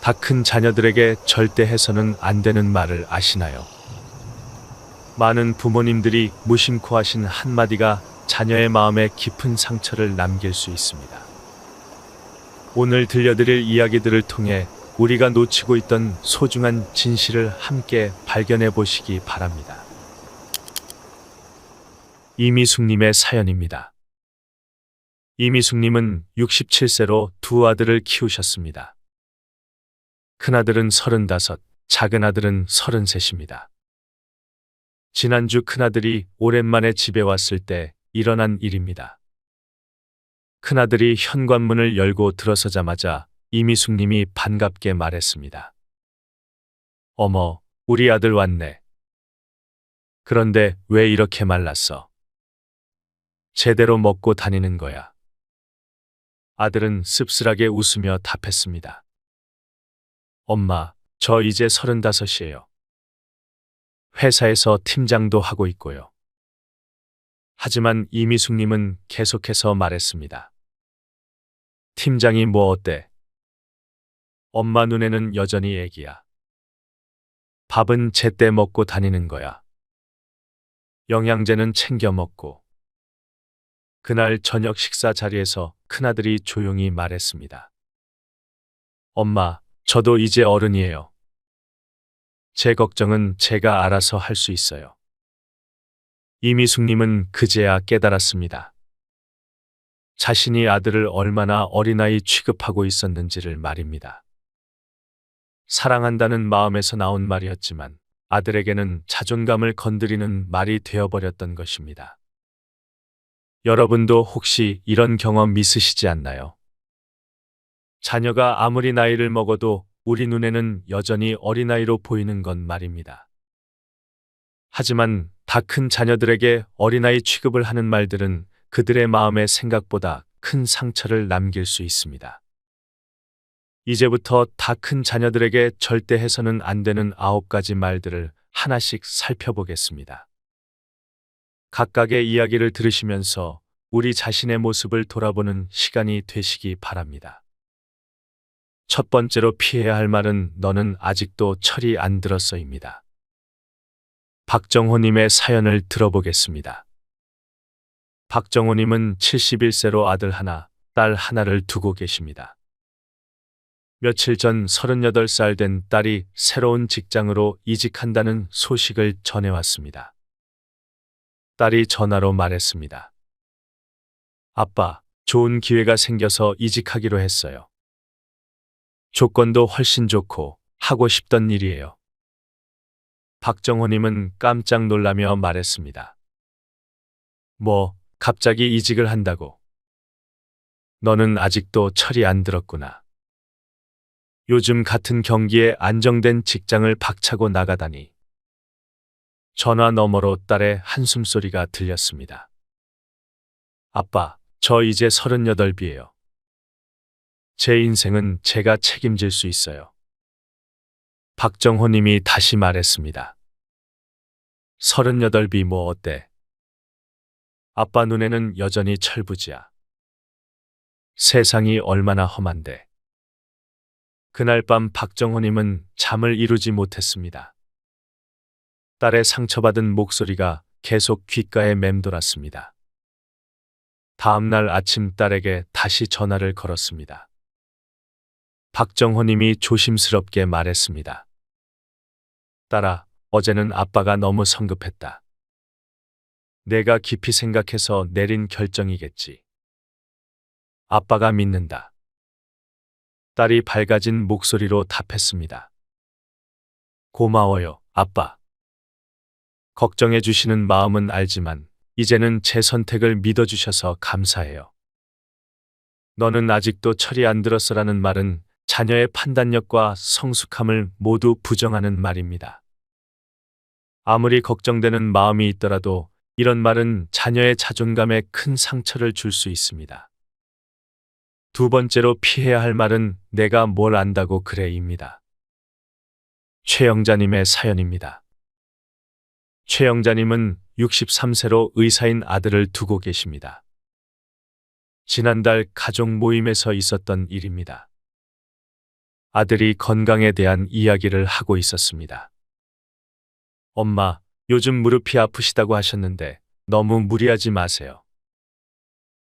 다 큰 자녀들에게 절대 해서는 안 되는 말을 아시나요? 많은 부모님들이 무심코 하신 한마디가 자녀의 마음에 깊은 상처를 남길 수 있습니다. 오늘 들려드릴 이야기들을 통해 우리가 놓치고 있던 소중한 진실을 함께 발견해 보시기 바랍니다. 이미숙님의 사연입니다. 이미숙님은 67세로 두 아들을 키우셨습니다. 큰아들은 35, 작은아들은 33입니다. 지난주 큰아들이 오랜만에 집에 왔을 때 일어난 일입니다. 큰아들이 현관문을 열고 들어서자마자 이미숙님이 반갑게 말했습니다. 어머, 우리 아들 왔네. 그런데 왜 이렇게 말랐어? 제대로 먹고 다니는 거야. 아들은 씁쓸하게 웃으며 답했습니다. 엄마, 저 이제 35이에요. 회사에서 팀장도 하고 있고요. 하지만 이미숙님은 계속해서 말했습니다. 팀장이 뭐 어때? 엄마 눈에는 여전히 애기야. 밥은 제때 먹고 다니는 거야. 영양제는 챙겨 먹고. 그날 저녁 식사 자리에서 큰아들이 조용히 말했습니다. 엄마, 저도 이제 어른이에요. 제 걱정은 제가 알아서 할 수 있어요. 이미숙님은 그제야 깨달았습니다. 자신이 아들을 얼마나 어린아이 취급하고 있었는지를 말입니다. 사랑한다는 마음에서 나온 말이었지만 아들에게는 자존감을 건드리는 말이 되어버렸던 것입니다. 여러분도 혹시 이런 경험 있으시지 않나요? 자녀가 아무리 나이를 먹어도 우리 눈에는 여전히 어린아이로 보이는 건 말입니다. 하지만 다 큰 자녀들에게 어린아이 취급을 하는 말들은 그들의 마음에 생각보다 큰 상처를 남길 수 있습니다. 이제부터 다 큰 자녀들에게 절대 해서는 안 되는 9가지 말들을 하나씩 살펴보겠습니다. 각각의 이야기를 들으시면서 우리 자신의 모습을 돌아보는 시간이 되시기 바랍니다. 첫 번째로 피해야 할 말은 너는 아직도 철이 안 들었어입니다. 박정호님의 사연을 들어보겠습니다. 박정호님은 71세로 아들 하나, 딸 하나를 두고 계십니다. 며칠 전 38살 된 딸이 새로운 직장으로 이직한다는 소식을 전해왔습니다. 딸이 전화로 말했습니다. 아빠, 좋은 기회가 생겨서 이직하기로 했어요. 조건도 훨씬 좋고 하고 싶던 일이에요. 박정호님은 깜짝 놀라며 말했습니다. 뭐, 갑자기 이직을 한다고? 너는 아직도 철이 안 들었구나. 요즘 같은 경기에 안정된 직장을 박차고 나가다니. 전화 너머로 딸의 한숨소리가 들렸습니다. 아빠, 저 이제 38이에요. 제 인생은 제가 책임질 수 있어요. 박정호님이 다시 말했습니다. 38이 뭐 어때? 아빠 눈에는 여전히 철부지야. 세상이 얼마나 험한데. 그날 밤 박정호님은 잠을 이루지 못했습니다. 딸의 상처받은 목소리가 계속 귓가에 맴돌았습니다. 다음 날 아침 딸에게 다시 전화를 걸었습니다. 박정호님이 조심스럽게 말했습니다. 딸아, 어제는 아빠가 너무 성급했다. 내가 깊이 생각해서 내린 결정이겠지. 아빠가 믿는다. 딸이 밝아진 목소리로 답했습니다. 고마워요, 아빠. 걱정해 주시는 마음은 알지만 이제는 제 선택을 믿어주셔서 감사해요. 너는 아직도 철이 안 들었어라는 말은 자녀의 판단력과 성숙함을 모두 부정하는 말입니다. 아무리 걱정되는 마음이 있더라도 이런 말은 자녀의 자존감에 큰 상처를 줄 수 있습니다. 두 번째로 피해야 할 말은 내가 뭘 안다고 그래입니다. 최영자님의 사연입니다. 최영자님은 63세로 의사인 아들을 두고 계십니다. 지난달 가족 모임에서 있었던 일입니다. 아들이 건강에 대한 이야기를 하고 있었습니다. 엄마, 요즘 무릎이 아프시다고 하셨는데 너무 무리하지 마세요.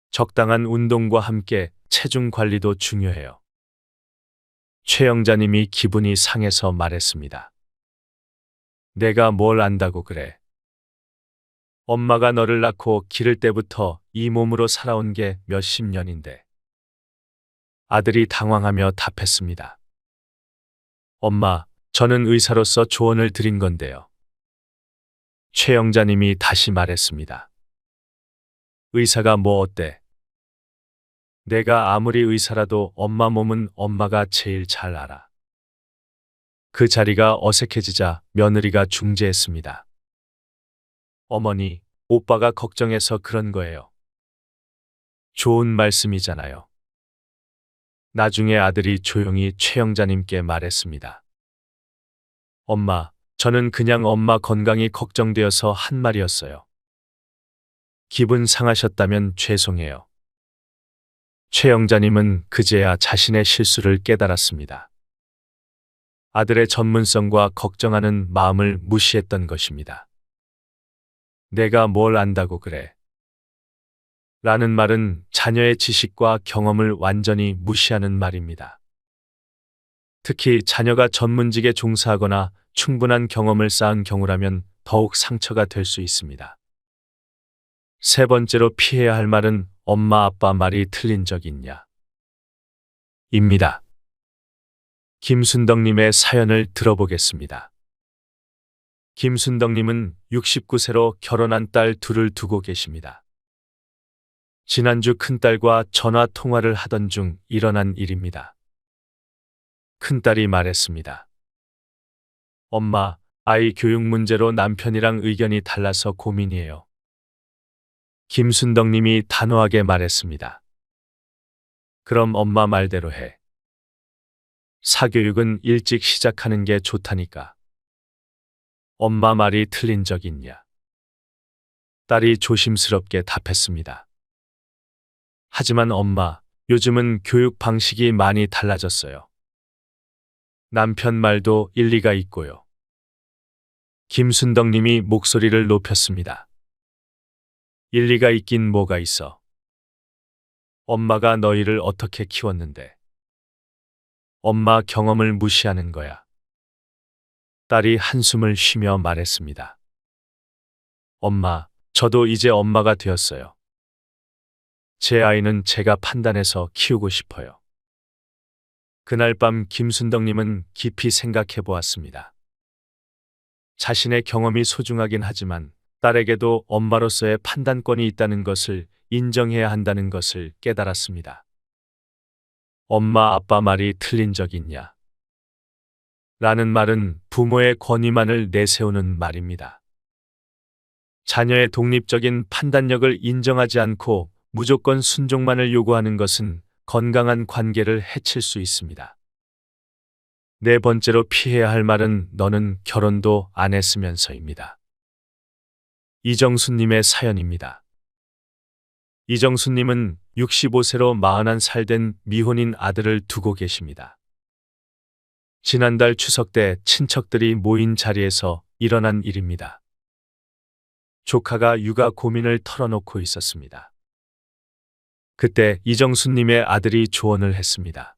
적당한 운동과 함께 체중 관리도 중요해요. 최영자님이 기분이 상해서 말했습니다. 내가 뭘 안다고 그래. 엄마가 너를 낳고 기를 때부터 이 몸으로 살아온 게 몇십 년인데. 아들이 당황하며 답했습니다. 엄마, 저는 의사로서 조언을 드린 건데요. 최영자님이 다시 말했습니다. 의사가 뭐 어때? 내가 아무리 의사라도 엄마 몸은 엄마가 제일 잘 알아. 그 자리가 어색해지자 며느리가 중재했습니다. 어머니, 오빠가 걱정해서 그런 거예요. 좋은 말씀이잖아요. 나중에 아들이 조용히 최영자님께 말했습니다. 엄마, 저는 그냥 엄마 건강이 걱정되어서 한 말이었어요. 기분 상하셨다면 죄송해요. 최영자님은 그제야 자신의 실수를 깨달았습니다. 아들의 전문성과 걱정하는 마음을 무시했던 것입니다. 내가 뭘 안다고 그래. 라는 말은 자녀의 지식과 경험을 완전히 무시하는 말입니다. 특히 자녀가 전문직에 종사하거나 충분한 경험을 쌓은 경우라면 더욱 상처가 될 수 있습니다. 세 번째로 피해야 할 말은 엄마 아빠 말이 틀린 적 있냐? 입니다. 김순덕님의 사연을 들어보겠습니다. 김순덕님은 69세로 결혼한 딸 둘을 두고 계십니다. 지난주 큰딸과 전화 통화를 하던 중 일어난 일입니다. 큰딸이 말했습니다. 엄마, 아이 교육 문제로 남편이랑 의견이 달라서 고민이에요. 김순덕님이 단호하게 말했습니다. 그럼 엄마 말대로 해. 사교육은 일찍 시작하는 게 좋다니까. 엄마 말이 틀린 적 있냐? 딸이 조심스럽게 답했습니다. 하지만 엄마, 요즘은 교육 방식이 많이 달라졌어요. 남편 말도 일리가 있고요. 김순덕님이 목소리를 높였습니다. 일리가 있긴 뭐가 있어. 엄마가 너희를 어떻게 키웠는데. 엄마 경험을 무시하는 거야. 딸이 한숨을 쉬며 말했습니다. 엄마, 저도 이제 엄마가 되었어요. 제 아이는 제가 판단해서 키우고 싶어요. 그날 밤 김순덕님은 깊이 생각해 보았습니다. 자신의 경험이 소중하긴 하지만 딸에게도 엄마로서의 판단권이 있다는 것을 인정해야 한다는 것을 깨달았습니다. 엄마 아빠 말이 틀린 적 있냐? 라는 말은 부모의 권위만을 내세우는 말입니다. 자녀의 독립적인 판단력을 인정하지 않고 무조건 순종만을 요구하는 것은 건강한 관계를 해칠 수 있습니다. 네 번째로 피해야 할 말은 너는 결혼도 안 했으면서입니다. 이정수님의 사연입니다. 이정수님은 65세로 41살 된 미혼인 아들을 두고 계십니다. 지난달 추석 때 친척들이 모인 자리에서 일어난 일입니다. 조카가 육아 고민을 털어놓고 있었습니다. 그때 이정수님의 아들이 조언을 했습니다.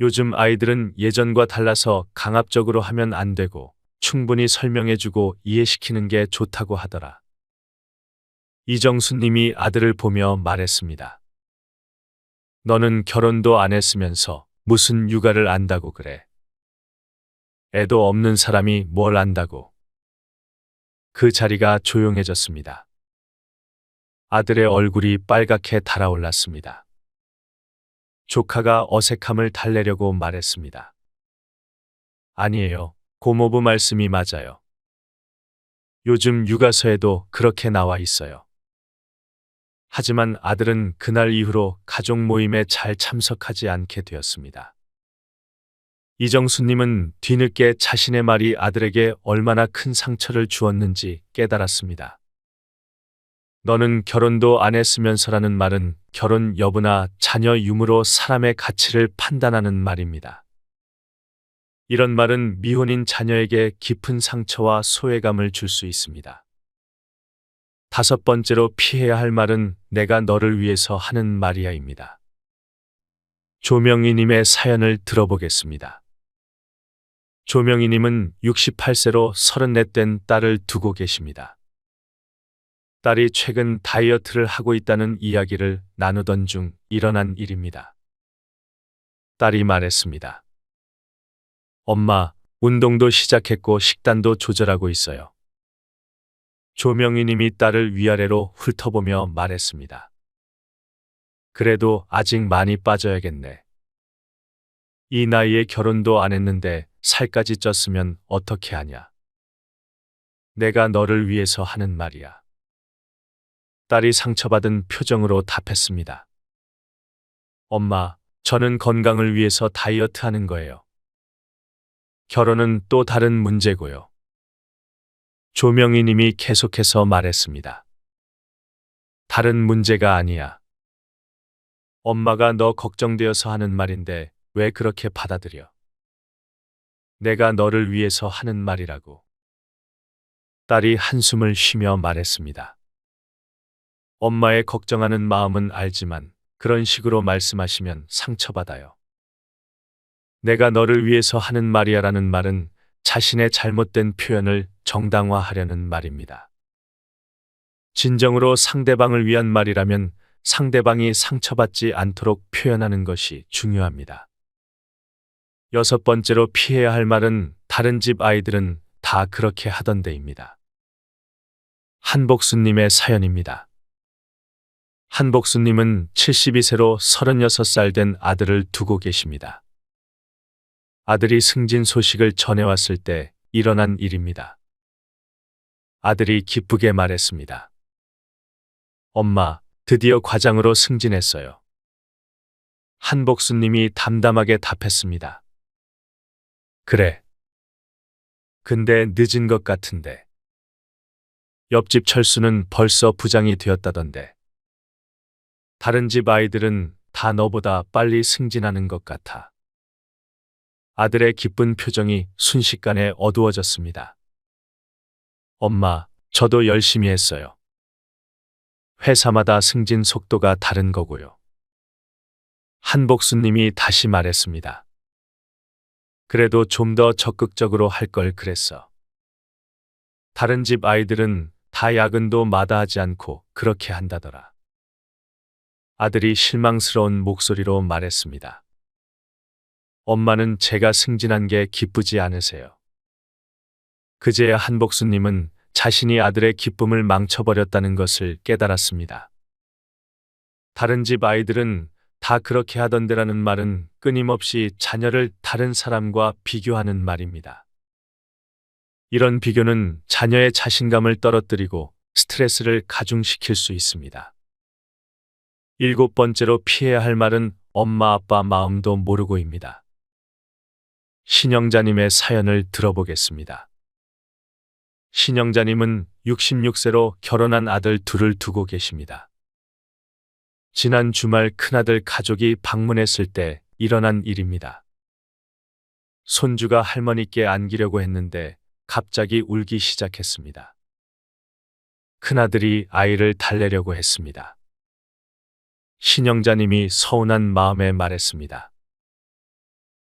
요즘 아이들은 예전과 달라서 강압적으로 하면 안 되고 충분히 설명해주고 이해시키는 게 좋다고 하더라. 이정수님이 아들을 보며 말했습니다. 너는 결혼도 안 했으면서 무슨 육아를 안다고 그래. 애도 없는 사람이 뭘 안다고. 그 자리가 조용해졌습니다. 아들의 얼굴이 빨갛게 달아올랐습니다. 조카가 어색함을 달래려고 말했습니다. 아니에요. 고모부 말씀이 맞아요. 요즘 육아서에도 그렇게 나와 있어요. 하지만 아들은 그날 이후로 가족 모임에 잘 참석하지 않게 되었습니다. 이정수님은 뒤늦게 자신의 말이 아들에게 얼마나 큰 상처를 주었는지 깨달았습니다. 너는 결혼도 안 했으면서라는 말은 결혼 여부나 자녀 유무로 사람의 가치를 판단하는 말입니다. 이런 말은 미혼인 자녀에게 깊은 상처와 소외감을 줄 수 있습니다. 다섯 번째로 피해야 할 말은 내가 너를 위해서 하는 말이야입니다. 조명희님의 사연을 들어보겠습니다. 조명희님은 68세로 34된 딸을 두고 계십니다. 딸이 최근 다이어트를 하고 있다는 이야기를 나누던 중 일어난 일입니다. 딸이 말했습니다. 엄마, 운동도 시작했고 식단도 조절하고 있어요. 조명희님이 딸을 위아래로 훑어보며 말했습니다. 그래도 아직 많이 빠져야겠네. 이 나이에 결혼도 안 했는데 살까지 쪘으면 어떻게 하냐. 내가 너를 위해서 하는 말이야. 딸이 상처받은 표정으로 답했습니다. 엄마, 저는 건강을 위해서 다이어트 하는 거예요. 결혼은 또 다른 문제고요. 조명희 님이 계속해서 말했습니다. 다른 문제가 아니야. 엄마가 너 걱정되어서 하는 말인데 왜 그렇게 받아들여? 내가 너를 위해서 하는 말이라고. 딸이 한숨을 쉬며 말했습니다. 엄마의 걱정하는 마음은 알지만 그런 식으로 말씀하시면 상처받아요. 내가 너를 위해서 하는 말이야라는 말은 자신의 잘못된 표현을 정당화하려는 말입니다. 진정으로 상대방을 위한 말이라면 상대방이 상처받지 않도록 표현하는 것이 중요합니다. 여섯 번째로 피해야 할 말은 다른 집 아이들은 다 그렇게 하던데입니다. 한복수님의 사연입니다. 한복수님은 72세로 36살 된 아들을 두고 계십니다. 아들이 승진 소식을 전해왔을 때 일어난 일입니다. 아들이 기쁘게 말했습니다. 엄마, 드디어 과장으로 승진했어요. 한복수님이 담담하게 답했습니다. 그래. 근데 늦은 것 같은데. 옆집 철수는 벌써 부장이 되었다던데. 다른 집 아이들은 다 너보다 빨리 승진하는 것 같아. 아들의 기쁜 표정이 순식간에 어두워졌습니다. 엄마, 저도 열심히 했어요. 회사마다 승진 속도가 다른 거고요. 한복수님이 다시 말했습니다. 그래도 좀 더 적극적으로 할 걸 그랬어. 다른 집 아이들은 다 야근도 마다하지 않고 그렇게 한다더라. 아들이 실망스러운 목소리로 말했습니다. 엄마는 제가 승진한 게 기쁘지 않으세요. 그제야 한복수님은 자신이 아들의 기쁨을 망쳐버렸다는 것을 깨달았습니다. 다른 집 아이들은 다 그렇게 하던데라는 말은 끊임없이 자녀를 다른 사람과 비교하는 말입니다. 이런 비교는 자녀의 자신감을 떨어뜨리고 스트레스를 가중시킬 수 있습니다. 일곱 번째로 피해야 할 말은 엄마 아빠 마음도 모르고입니다. 신영자님의 사연을 들어보겠습니다. 신영자님은 66세로 결혼한 아들 둘을 두고 계십니다. 지난 주말 큰아들 가족이 방문했을 때 일어난 일입니다. 손주가 할머니께 안기려고 했는데 갑자기 울기 시작했습니다. 큰아들이 아이를 달래려고 했습니다. 신영자님이 서운한 마음에 말했습니다.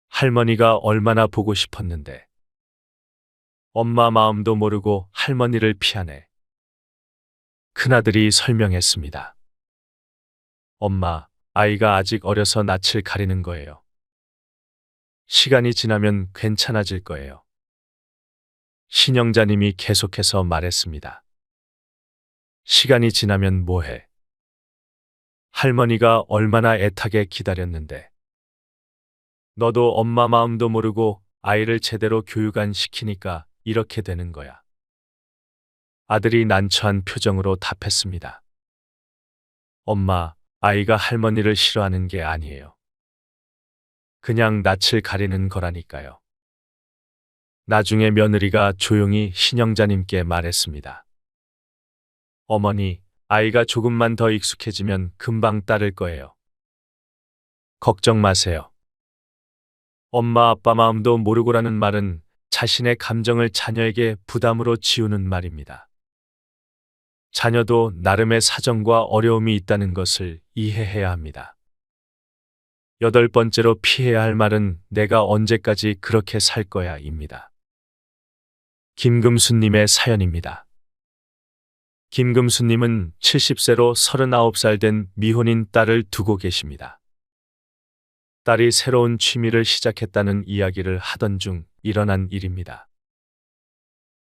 할머니가 얼마나 보고 싶었는데. 엄마 마음도 모르고 할머니를 피하네. 큰아들이 설명했습니다. 엄마, 아이가 아직 어려서 낯을 가리는 거예요. 시간이 지나면 괜찮아질 거예요. 신영자님이 계속해서 말했습니다. 시간이 지나면 뭐해? 할머니가 얼마나 애타게 기다렸는데. 너도 엄마 마음도 모르고 아이를 제대로 교육 안 시키니까 이렇게 되는 거야. 아들이 난처한 표정으로 답했습니다. 엄마, 아이가 할머니를 싫어하는 게 아니에요. 그냥 낯을 가리는 거라니까요. 나중에 며느리가 조용히 신영자님께 말했습니다. 어머니, 아이가 조금만 더 익숙해지면 금방 따를 거예요. 걱정 마세요. 엄마 아빠 마음도 모르고라는 말은 자신의 감정을 자녀에게 부담으로 지우는 말입니다. 자녀도 나름의 사정과 어려움이 있다는 것을 이해해야 합니다. 여덟 번째로 피해야 할 말은 내가 언제까지 그렇게 살 거야 입니다. 김금수님의 사연입니다. 김금수님은 70세로 39살 된 미혼인 딸을 두고 계십니다. 딸이 새로운 취미를 시작했다는 이야기를 하던 중 일어난 일입니다.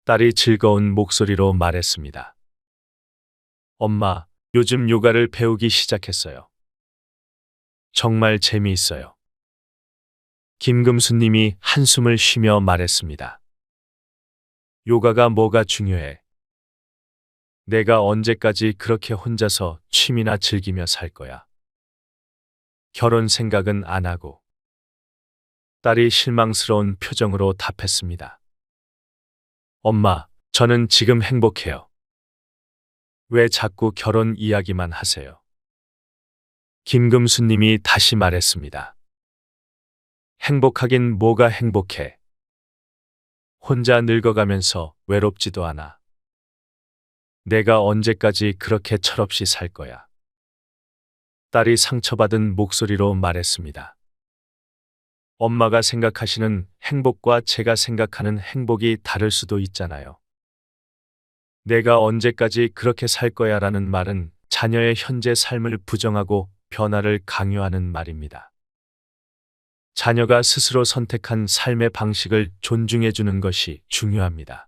딸이 즐거운 목소리로 말했습니다. 엄마, 요즘 요가를 배우기 시작했어요. 정말 재미있어요. 김금수님이 한숨을 쉬며 말했습니다. 요가가 뭐가 중요해? 내가 언제까지 그렇게 혼자서 취미나 즐기며 살 거야? 결혼 생각은 안 하고. 딸이 실망스러운 표정으로 답했습니다. 엄마, 저는 지금 행복해요. 왜 자꾸 결혼 이야기만 하세요? 김금수님이 다시 말했습니다. 행복하긴 뭐가 행복해. 혼자 늙어가면서 외롭지도 않아. 내가 언제까지 그렇게 철없이 살 거야? 딸이 상처받은 목소리로 말했습니다. 엄마가 생각하시는 행복과 제가 생각하는 행복이 다를 수도 있잖아요. 내가 언제까지 그렇게 살 거야 라는 말은 자녀의 현재 삶을 부정하고 변화를 강요하는 말입니다. 자녀가 스스로 선택한 삶의 방식을 존중해 주는 것이 중요합니다.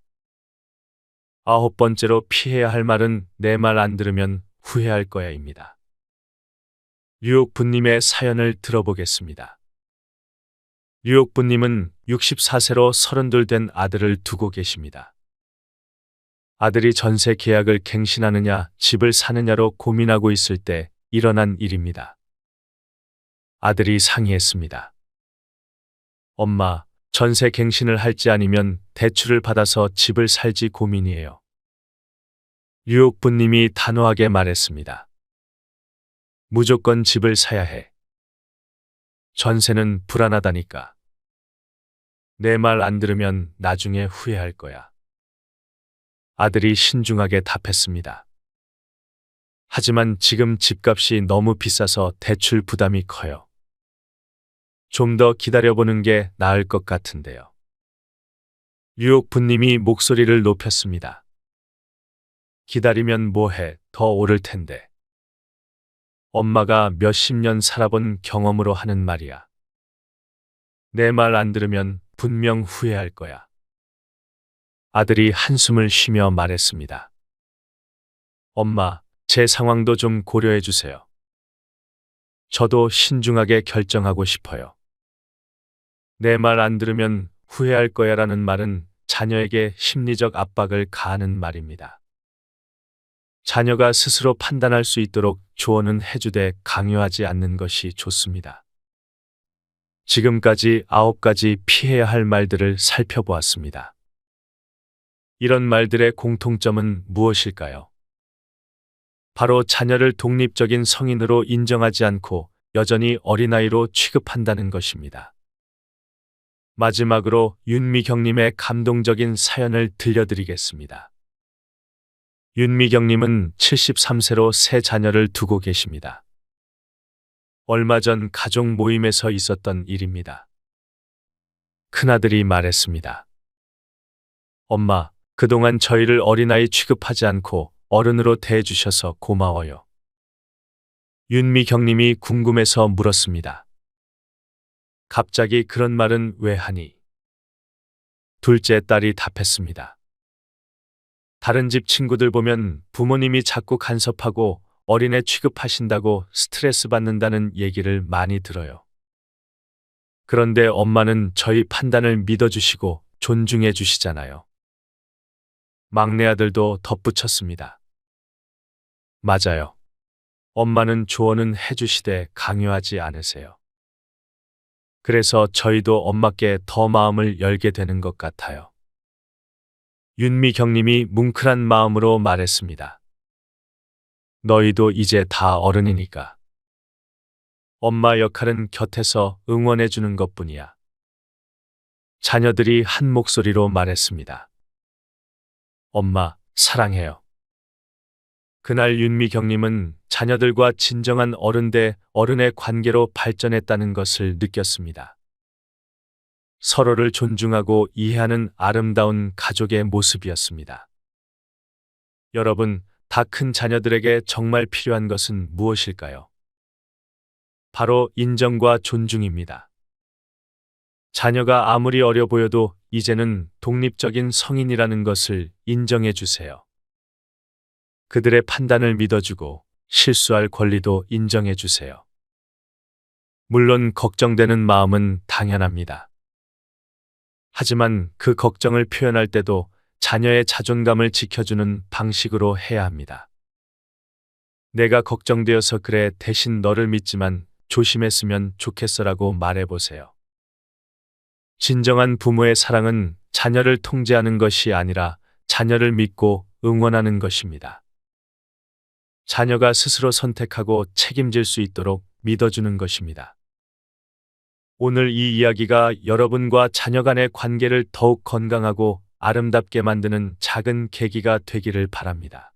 아홉 번째로 피해야 할 말은 내 말 안 들으면 후회할 거야입니다. 유옥부님의 사연을 들어보겠습니다. 유옥부님은 64세로 32 된 아들을 두고 계십니다. 아들이 전세 계약을 갱신하느냐 집을 사느냐로 고민하고 있을 때 일어난 일입니다. 아들이 상의했습니다. 엄마, 전세 갱신을 할지 아니면 대출을 받아서 집을 살지 고민이에요. 유옥부님이 단호하게 말했습니다. 무조건 집을 사야 해. 전세는 불안하다니까. 내 말 안 들으면 나중에 후회할 거야. 아들이 신중하게 답했습니다. 하지만 지금 집값이 너무 비싸서 대출 부담이 커요. 좀 더 기다려보는 게 나을 것 같은데요. 유옥부님이 목소리를 높였습니다. 기다리면 뭐해, 더 오를 텐데. 엄마가 몇십 년 살아본 경험으로 하는 말이야. 내 말 안 들으면 분명 후회할 거야. 아들이 한숨을 쉬며 말했습니다. 엄마, 제 상황도 좀 고려해 주세요. 저도 신중하게 결정하고 싶어요. 내 말 안 들으면 후회할 거야 라는 말은 자녀에게 심리적 압박을 가하는 말입니다. 자녀가 스스로 판단할 수 있도록 조언은 해주되 강요하지 않는 것이 좋습니다. 지금까지 9가지 피해야 할 말들을 살펴보았습니다. 이런 말들의 공통점은 무엇일까요? 바로 자녀를 독립적인 성인으로 인정하지 않고 여전히 어린아이로 취급한다는 것입니다. 마지막으로 윤미경님의 감동적인 사연을 들려드리겠습니다. 윤미경님은 73세로 세 자녀를 두고 계십니다. 얼마 전 가족 모임에서 있었던 일입니다. 큰아들이 말했습니다. 엄마, 그동안 저희를 어린아이 취급하지 않고 어른으로 대해주셔서 고마워요. 윤미경님이 궁금해서 물었습니다. 갑자기 그런 말은 왜 하니? 둘째 딸이 답했습니다. 다른 집 친구들 보면 부모님이 자꾸 간섭하고 어린애 취급하신다고 스트레스 받는다는 얘기를 많이 들어요. 그런데 엄마는 저희 판단을 믿어주시고 존중해 주시잖아요. 막내 아들도 덧붙였습니다. 맞아요. 엄마는 조언은 해주시되 강요하지 않으세요. 그래서 저희도 엄마께 더 마음을 열게 되는 것 같아요. 윤미경님이 뭉클한 마음으로 말했습니다. 너희도 이제 다 어른이니까. 엄마 역할은 곁에서 응원해 주는 것뿐이야. 자녀들이 한 목소리로 말했습니다. 엄마, 사랑해요. 그날 윤미경님은 자녀들과 진정한 어른 대 어른의 관계로 발전했다는 것을 느꼈습니다. 서로를 존중하고 이해하는 아름다운 가족의 모습이었습니다. 여러분, 다 큰 자녀들에게 정말 필요한 것은 무엇일까요? 바로 인정과 존중입니다. 자녀가 아무리 어려 보여도 이제는 독립적인 성인이라는 것을 인정해 주세요. 그들의 판단을 믿어주고 실수할 권리도 인정해 주세요. 물론 걱정되는 마음은 당연합니다. 하지만 그 걱정을 표현할 때도 자녀의 자존감을 지켜주는 방식으로 해야 합니다. 내가 걱정되어서 그래, 대신 너를 믿지만 조심했으면 좋겠어라고 말해보세요. 진정한 부모의 사랑은 자녀를 통제하는 것이 아니라 자녀를 믿고 응원하는 것입니다. 자녀가 스스로 선택하고 책임질 수 있도록 믿어주는 것입니다. 오늘 이 이야기가 여러분과 자녀 간의 관계를 더욱 건강하고 아름답게 만드는 작은 계기가 되기를 바랍니다.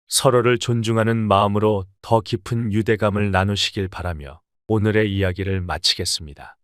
서로를 존중하는 마음으로 더 깊은 유대감을 나누시길 바라며 오늘의 이야기를 마치겠습니다.